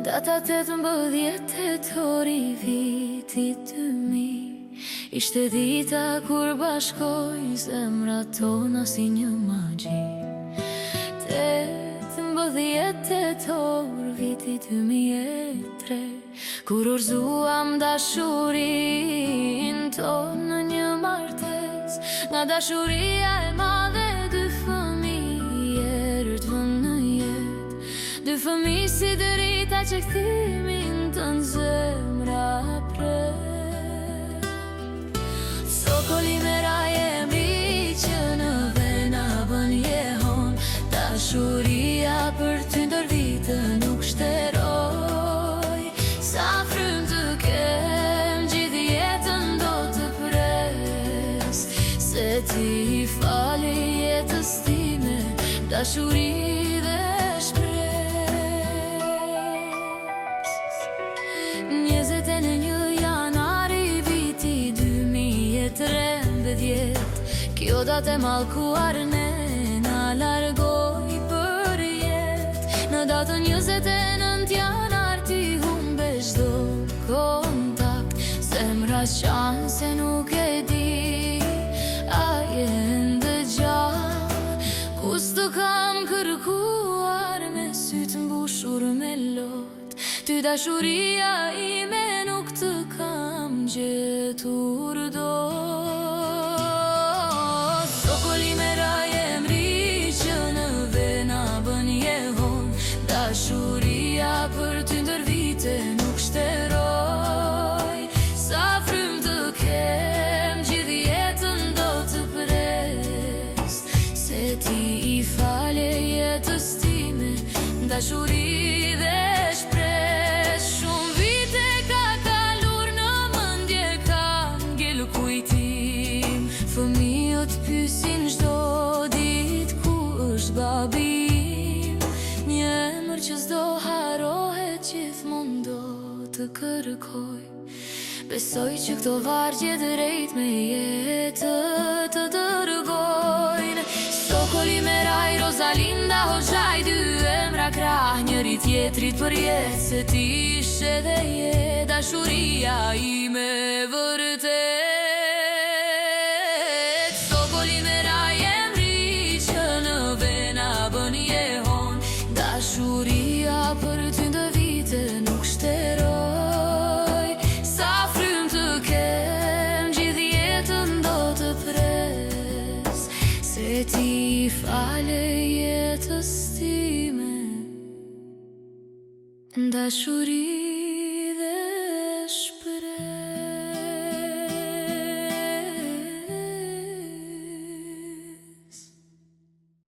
Data 18 tetori vitit 2000 ishte dita kur bashkoj zemrat tona si një magji. 18 tetor vitit 2003 kur urzuam dashurin tonë në një martes. Nga dashuria e madhe dy fëmijë erdhën në jetë. Dy fëmijë si dërita që kthimin të në zemra pret. Sokoli me raje emri që në vena bën jehon. Dashuria për ty ndër vite nuk shteroj. Sa frym të kem gjithë jetën do të pres. Se ti i fali jetës time, dashuri dhe shpres. 21 janari viti 2013, kjo datë e mallkuar ne na largoj për jetë. Në datën 29 janar ti humbe çdo kontakt. Zemra qanë se nuk e di a ende gjallë. Kus të kam kërkuar me sytë mbushur me lot. Ty dashuria ime nuk të kam gjetur dot. Sokoli me raje emri që në vena bën jehon. Dashuria për ty ndër vite nuk shteroj. Sa frym të kem gjithë jetën do të pres. Se ti i fale jetës time, dashuri dhe shpres. Shumë vite ka kalur në mendje, kam ngel kujtim. Fëmijët pyesin çdo ditë ku është babi im. Një emër që s'do harohet, gjithmonë do të kërkoj. Besoj që këto vargje drejt me jetë të dërgojnë. Sokoli me raj, Rosalinda Hoxhaj, dy emra krah njëri tjetrit për jetë. Se ti ishe dhe je dashuria ime vërtet. Sokoli me raj emri që në vena bën jehon. Dashuria për ty ndër vite nuk shteroj. Sa frym të kem gjithë jetën do të pres. Se ti i fale jetës time, dashuri